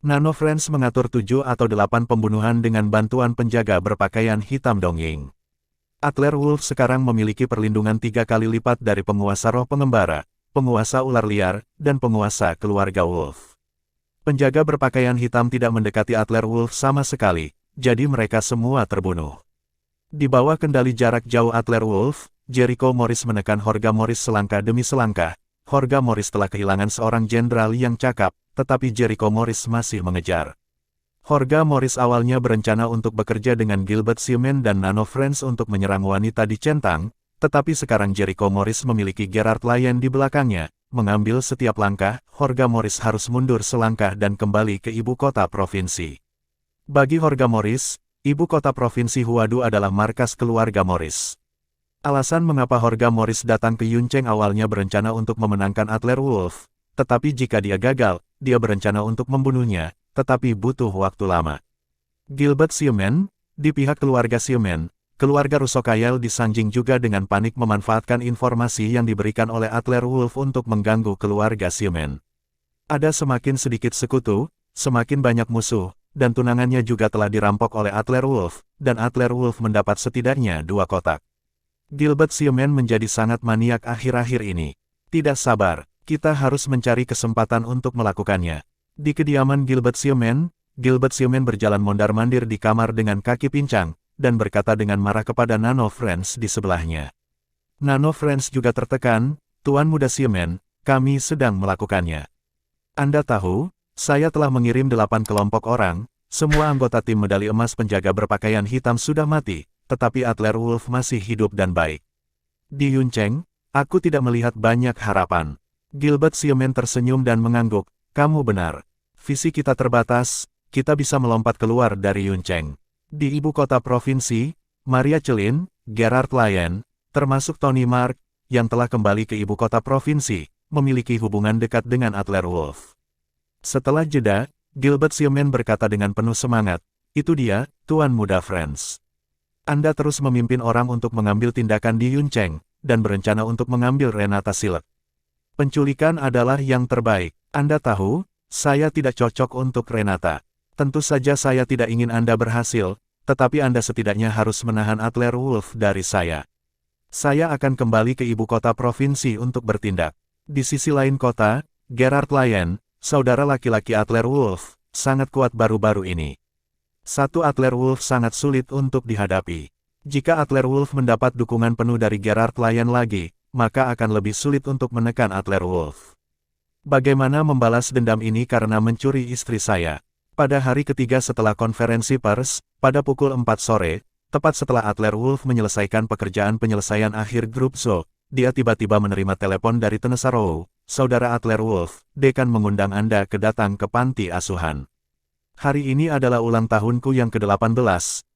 Nano Friends mengatur 7 atau 8 pembunuhan dengan bantuan penjaga berpakaian hitam Dongying. Adler Wolf sekarang memiliki perlindungan 3 kali lipat dari penguasa roh pengembara, penguasa ular liar, dan penguasa keluarga Wolf. Penjaga berpakaian hitam tidak mendekati Adler Wolf sama sekali, jadi mereka semua terbunuh. Di bawah kendali jarak jauh Adler Wolf, Jericho Morris menekan Jorge Morris selangkah demi selangkah. Jorge Morris telah kehilangan seorang jenderal yang cakap, tetapi Jericho Morris masih mengejar. Jorge Morris awalnya berencana untuk bekerja dengan Gilbert Siemen dan Nano Friends untuk menyerang wanita di centang, tetapi sekarang Jericho Morris memiliki Gerard Lyon di belakangnya. Mengambil setiap langkah, Jorge Morris harus mundur selangkah dan kembali ke ibu kota provinsi. Bagi Jorge Morris, ibu kota provinsi Huadu adalah markas keluarga Morris. Alasan mengapa Jorge Morris datang ke Yuncheng awalnya berencana untuk memenangkan Adler Wolf, tetapi jika dia gagal, dia berencana untuk membunuhnya, tetapi butuh waktu lama. Gilbert Siemen, di pihak keluarga Siemen, keluarga Russo Kyle disanjing juga dengan panik memanfaatkan informasi yang diberikan oleh Adler Wolf untuk mengganggu keluarga Siemen. Ada semakin sedikit sekutu, semakin banyak musuh, dan tunangannya juga telah dirampok oleh Adler Wolf, dan Adler Wolf mendapat setidaknya 2 kotak. Gilbert Siemen menjadi sangat maniak akhir-akhir ini. Tidak sabar, kita harus mencari kesempatan untuk melakukannya. Di kediaman Gilbert Siemen berjalan mondar-mandir di kamar dengan kaki pincang, dan berkata dengan marah kepada Nano Friends di sebelahnya. Nano Friends juga tertekan, Tuan Muda Siemen, kami sedang melakukannya. Anda tahu, saya telah mengirim 8 kelompok orang, semua anggota tim medali emas penjaga berpakaian hitam sudah mati, tetapi Adler Wolf masih hidup dan baik. Di Yuncheng, aku tidak melihat banyak harapan. Gilbert Siemen tersenyum dan mengangguk, kamu benar. Visi kita terbatas, kita bisa melompat keluar dari Yuncheng. Di ibu kota provinsi, Maria Celin, Gerard Lyon, termasuk Tony Mark, yang telah kembali ke ibu kota provinsi, memiliki hubungan dekat dengan Adler Wolf. Setelah jeda, Gilbert Siemen berkata dengan penuh semangat, itu dia, Tuan Muda Friends. Anda terus memimpin orang untuk mengambil tindakan di Yuncheng, dan berencana untuk mengambil Renata Silk. Penculikan adalah yang terbaik. Anda tahu, saya tidak cocok untuk Renata. Tentu saja saya tidak ingin Anda berhasil, tetapi Anda setidaknya harus menahan Adler Wolf dari saya. Saya akan kembali ke ibu kota provinsi untuk bertindak. Di sisi lain kota, Gerard Lyon, saudara laki-laki Adler Wolf, sangat kuat baru-baru ini. Satu Adler Wolf sangat sulit untuk dihadapi. Jika Adler Wolf mendapat dukungan penuh dari Gerard Lyon lagi, maka akan lebih sulit untuk menekan Adler Wolf. Bagaimana membalas dendam ini karena mencuri istri saya? Pada hari ketiga setelah konferensi pers, pada pukul 4 sore, tepat setelah Adler Wolf menyelesaikan pekerjaan penyelesaian akhir grup Zo, dia tiba-tiba menerima telepon dari Tnesarrow. Saudara Adler Wolf, dekan mengundang Anda datang ke panti asuhan. Hari ini adalah ulang tahunku yang ke-18,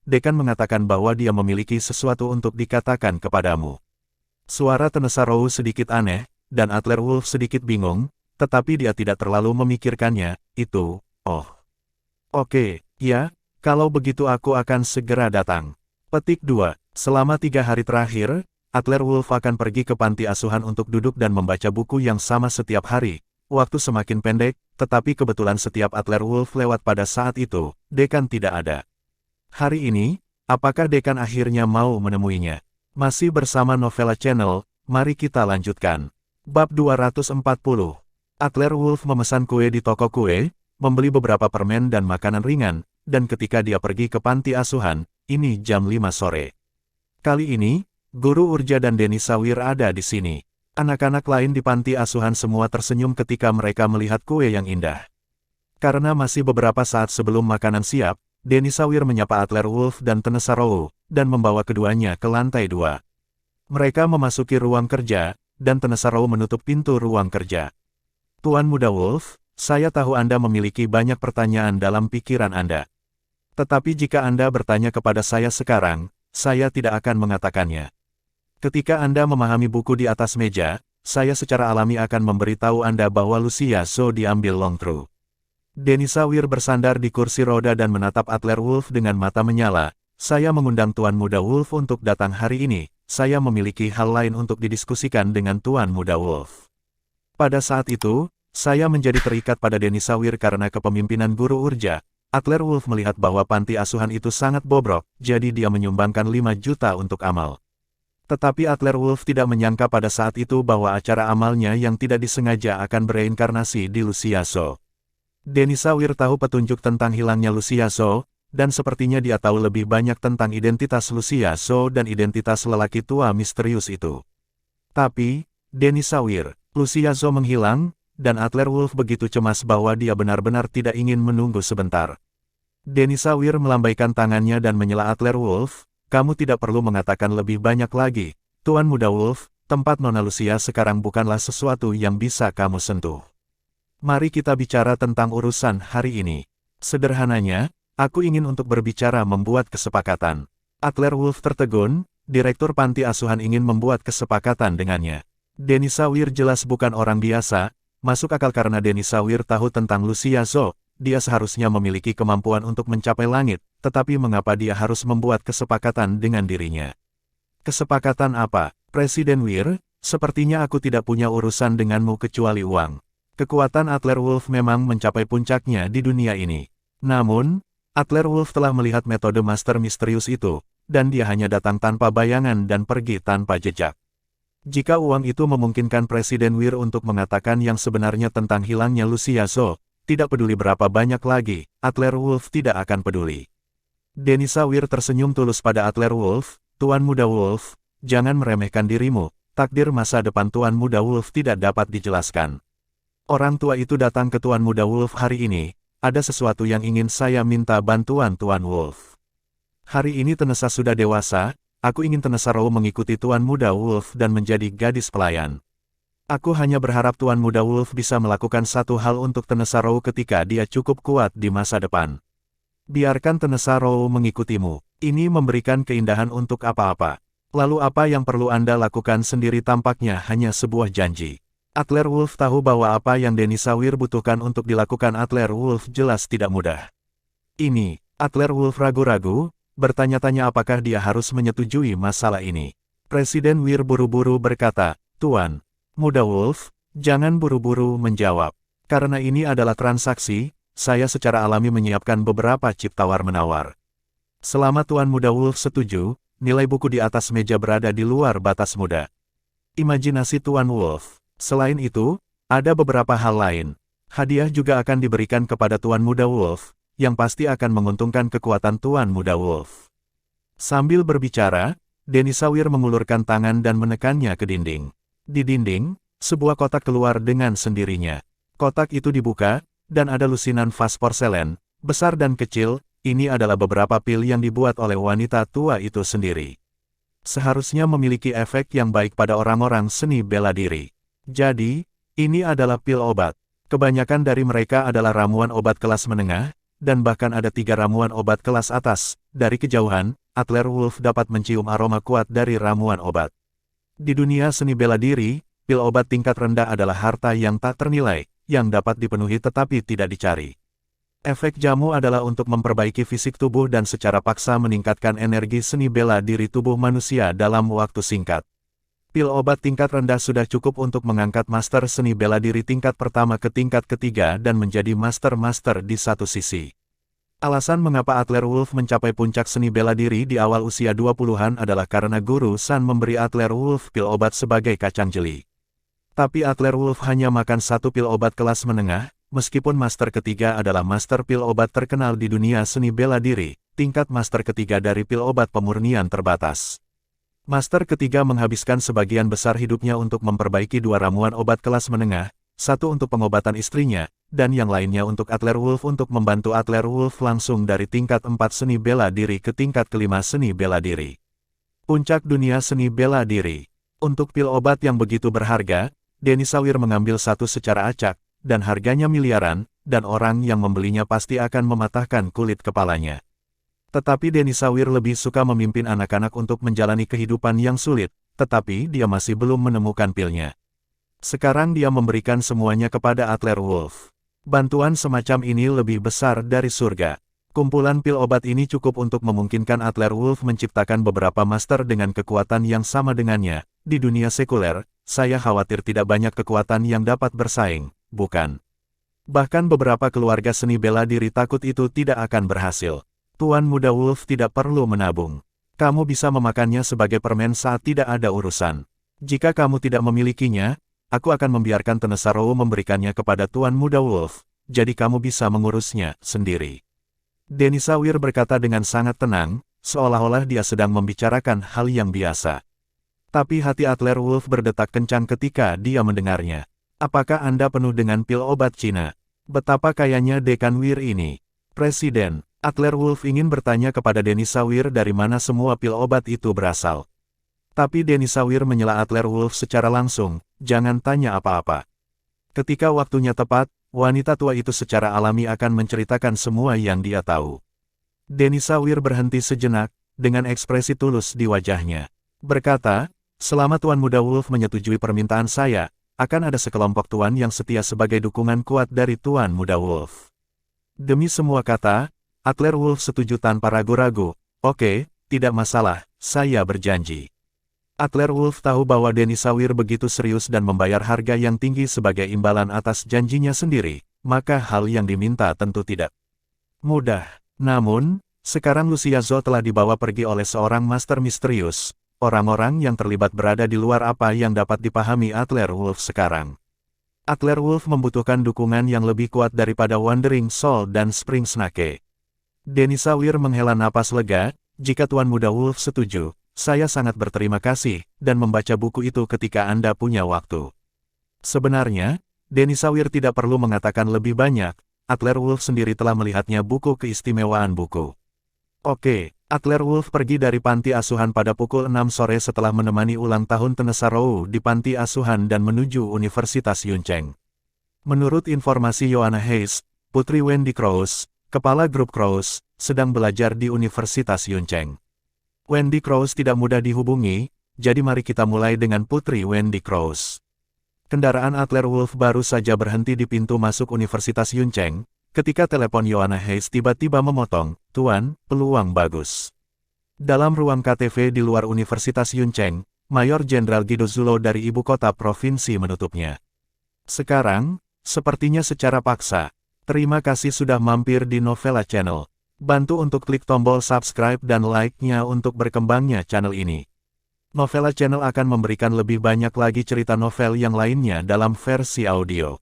dekan mengatakan bahwa dia memiliki sesuatu untuk dikatakan kepadamu. Suara Tnesarrow sedikit aneh, dan Adler Wolf sedikit bingung, tetapi dia tidak terlalu memikirkannya, itu, oh. Oke, ya, kalau begitu aku akan segera datang. Petik 2. Selama 3 hari terakhir, Adler Wolf akan pergi ke panti asuhan untuk duduk dan membaca buku yang sama setiap hari. Waktu semakin pendek, tetapi kebetulan setiap Adler Wolf lewat pada saat itu, dekan tidak ada. Hari ini, apakah dekan akhirnya mau menemuinya? Masih bersama Novella Channel, mari kita lanjutkan. Bab 240. Adler Wolf memesan kue di toko kue, membeli beberapa permen dan makanan ringan, dan ketika dia pergi ke panti asuhan, ini jam 5 sore. Kali ini, Guru Urja dan Denny Sawir ada di sini. Anak-anak lain di panti asuhan semua tersenyum ketika mereka melihat kue yang indah. Karena masih beberapa saat sebelum makanan siap, Denny Sawir menyapa Adler Wolf dan Tnesarrow, dan membawa keduanya ke lantai 2. Mereka memasuki ruang kerja, dan Tnesarrow menutup pintu ruang kerja. Tuan Muda Wolf, saya tahu Anda memiliki banyak pertanyaan dalam pikiran Anda. Tetapi jika Anda bertanya kepada saya sekarang, saya tidak akan mengatakannya. Ketika Anda memahami buku di atas meja, saya secara alami akan memberitahu Anda bahwa Lucia Zo diambil Longtru. Denny Sawir bersandar di kursi roda dan menatap Adler Wolf dengan mata menyala. Saya mengundang Tuan Muda Wolf untuk datang hari ini. Saya memiliki hal lain untuk didiskusikan dengan Tuan Muda Wolf. Pada saat itu, saya menjadi terikat pada Denny Sawir karena kepemimpinan Guru Urja. Adler Wolf melihat bahwa panti asuhan itu sangat bobrok, jadi dia menyumbangkan 5 juta untuk amal. Tetapi Adler Wolf tidak menyangka pada saat itu bahwa acara amalnya yang tidak disengaja akan bereinkarnasi di Lucia Zo. Denny Sawir tahu petunjuk tentang hilangnya Lucia Zo, dan sepertinya dia tahu lebih banyak tentang identitas Lucia Zo dan identitas lelaki tua misterius itu. Tapi, Denny Sawir, Lucia Zo menghilang, dan Adler Wolf begitu cemas bahwa dia benar-benar tidak ingin menunggu sebentar. Denny Sawir melambaikan tangannya dan menyela Adler Wolf, kamu tidak perlu mengatakan lebih banyak lagi, Tuan Muda Wolf, tempat Nona Lucia sekarang bukanlah sesuatu yang bisa kamu sentuh. Mari kita bicara tentang urusan hari ini. Sederhananya, aku ingin untuk berbicara membuat kesepakatan. Adler Wolf tertegun, direktur panti asuhan ingin membuat kesepakatan dengannya. Denny Sawir jelas bukan orang biasa. Masuk akal karena Denny Sawir tahu tentang Lucia Zo, dia seharusnya memiliki kemampuan untuk mencapai langit, tetapi mengapa dia harus membuat kesepakatan dengan dirinya? Kesepakatan apa? Presiden Wir, sepertinya aku tidak punya urusan denganmu kecuali uang. Kekuatan Adler Wolf memang mencapai puncaknya di dunia ini. Namun, Adler Wolf telah melihat metode master misterius itu, dan dia hanya datang tanpa bayangan dan pergi tanpa jejak. Jika uang itu memungkinkan Presiden Wir untuk mengatakan yang sebenarnya tentang hilangnya Lucia Zo, tidak peduli berapa banyak lagi, Adler Wolf tidak akan peduli. Denny Sawir tersenyum tulus pada Adler Wolf, Tuan Muda Wolf, jangan meremehkan dirimu, takdir masa depan Tuan Muda Wolf tidak dapat dijelaskan. Orang tua itu datang ke Tuan Muda Wolf hari ini, ada sesuatu yang ingin saya minta bantuan Tuan Wolf. Hari ini Tnesa sudah dewasa. Aku ingin Tnesarrow mengikuti Tuan Muda Wolf dan menjadi gadis pelayan. Aku hanya berharap Tuan Muda Wolf bisa melakukan satu hal untuk Tnesarrow ketika dia cukup kuat di masa depan. Biarkan Tnesarrow mengikutimu. Ini memberikan keindahan untuk apa-apa. Lalu apa yang perlu Anda lakukan sendiri tampaknya hanya sebuah janji. Adler Wolf tahu bahwa apa yang Denny Sawir butuhkan untuk dilakukan Adler Wolf jelas tidak mudah. Ini, Adler Wolf ragu-ragu, bertanya-tanya apakah dia harus menyetujui masalah ini. Presiden Wir buru-buru berkata, Tuan Muda Wolf, jangan buru-buru menjawab. Karena ini adalah transaksi, saya secara alami menyiapkan beberapa chip tawar-menawar. Selama Tuan Muda Wolf setuju, nilai buku di atas meja berada di luar batas mudah. Imajinasi Tuan Wolf. Selain itu, ada beberapa hal lain. Hadiah juga akan diberikan kepada Tuan Muda Wolf, yang pasti akan menguntungkan kekuatan Tuan Muda Wolf. Sambil berbicara, Denny Sawir mengulurkan tangan dan menekannya ke dinding. Di dinding, sebuah kotak keluar dengan sendirinya. Kotak itu dibuka, dan ada lusinan vas porselen, besar dan kecil. Ini adalah beberapa pil yang dibuat oleh wanita tua itu sendiri. Seharusnya memiliki efek yang baik pada orang-orang seni bela diri. Jadi, ini adalah pil obat. Kebanyakan dari mereka adalah ramuan obat kelas menengah, dan bahkan ada 3 ramuan obat kelas atas. Dari kejauhan, Adler Wolf dapat mencium aroma kuat dari ramuan obat. Di dunia seni bela diri, pil obat tingkat rendah adalah harta yang tak ternilai, yang dapat dipenuhi tetapi tidak dicari. Efek jamu adalah untuk memperbaiki fisik tubuh dan secara paksa meningkatkan energi seni bela diri tubuh manusia dalam waktu singkat. Pil obat tingkat rendah sudah cukup untuk mengangkat master seni bela diri tingkat pertama ke tingkat ketiga dan menjadi master-master di satu sisi. Alasan mengapa Adler Wolf mencapai puncak seni bela diri di awal usia 20-an adalah karena Guru San memberi Adler Wolf pil obat sebagai kacang jeli. Tapi Adler Wolf hanya makan 1 pil obat kelas menengah. Meskipun master ketiga adalah master pil obat terkenal di dunia seni bela diri, tingkat master ketiga dari pil obat pemurnian terbatas. Master ketiga menghabiskan sebagian besar hidupnya untuk memperbaiki 2 ramuan obat kelas menengah, 1 untuk pengobatan istrinya, dan yang lainnya untuk Adler Wolf untuk membantu Adler Wolf langsung dari tingkat 4 seni bela diri ke tingkat kelima seni bela diri. Puncak dunia seni bela diri. Untuk pil obat yang begitu berharga, Denny Sawir mengambil 1 secara acak, dan harganya miliaran, dan orang yang membelinya pasti akan mematahkan kulit kepalanya. Tetapi Denny Sawir lebih suka memimpin anak-anak untuk menjalani kehidupan yang sulit, tetapi dia masih belum menemukan pilnya. Sekarang dia memberikan semuanya kepada Adler Wolf. Bantuan semacam ini lebih besar dari surga. Kumpulan pil obat ini cukup untuk memungkinkan Adler Wolf menciptakan beberapa master dengan kekuatan yang sama dengannya. Di dunia sekuler, saya khawatir tidak banyak kekuatan yang dapat bersaing. Bukan. Bahkan beberapa keluarga seni bela diri takut itu tidak akan berhasil. Tuan Muda Wolf tidak perlu menabung. Kamu bisa memakannya sebagai permen saat tidak ada urusan. Jika kamu tidak memilikinya, aku akan membiarkan Tenesaro memberikannya kepada Tuan Muda Wolf, jadi kamu bisa mengurusnya sendiri. Denny Sawir berkata dengan sangat tenang, seolah-olah dia sedang membicarakan hal yang biasa. Tapi hati Adler Wolf berdetak kencang ketika dia mendengarnya. Apakah Anda penuh dengan pil obat Cina? Betapa kayanya Dekan Wir ini. Presiden, Adler Wolf ingin bertanya kepada Denny Sawir dari mana semua pil obat itu berasal. Tapi Denny Sawir menyela Adler Wolf secara langsung, jangan tanya apa-apa. Ketika waktunya tepat, wanita tua itu secara alami akan menceritakan semua yang dia tahu. Denny Sawir berhenti sejenak, dengan ekspresi tulus di wajahnya. Berkata, selama Tuan Muda Wolf menyetujui permintaan saya, akan ada sekelompok tuan yang setia sebagai dukungan kuat dari Tuan Muda Wolf. Demi semua kata, Adler Wolf setuju tanpa ragu-ragu. Oke, tidak masalah, saya berjanji. Adler Wolf tahu bahwa Denny Sawir begitu serius dan membayar harga yang tinggi sebagai imbalan atas janjinya sendiri, maka hal yang diminta tentu tidak mudah. Namun, sekarang Lucia Zhou telah dibawa pergi oleh seorang master misterius. Orang-orang yang terlibat berada di luar apa yang dapat dipahami Adler Wolf sekarang. Adler Wolf membutuhkan dukungan yang lebih kuat daripada Wandering Soul dan Spring Snake. Denny Sawir menghela napas lega, jika Tuan Muda Wolf setuju, saya sangat berterima kasih, dan membaca buku itu ketika Anda punya waktu. Sebenarnya, Denny Sawir tidak perlu mengatakan lebih banyak, Adler Wolf sendiri telah melihatnya buku keistimewaan buku. Oke. Adler Wolf pergi dari panti asuhan pada pukul 6 sore setelah menemani ulang tahun Tenesaro di panti asuhan dan menuju Universitas Yuncheng. Menurut informasi Joanna Hayes, Putri Wendy Krause, kepala grup Krause, sedang belajar di Universitas Yuncheng. Wendy Krause tidak mudah dihubungi, jadi mari kita mulai dengan Putri Wendy Krause. Kendaraan Adler Wolf baru saja berhenti di pintu masuk Universitas Yuncheng, ketika telepon Joanna Hayes tiba-tiba memotong, Tuan, peluang bagus. Dalam ruang KTV di luar Universitas Yuncheng, Mayor Jenderal Guido Zulo dari ibu kota provinsi menutupnya. Sekarang, sepertinya secara paksa. Terima kasih sudah mampir di Novella Channel. Bantu untuk klik tombol subscribe dan like-nya untuk berkembangnya channel ini. Novella Channel akan memberikan lebih banyak lagi cerita novel yang lainnya dalam versi audio.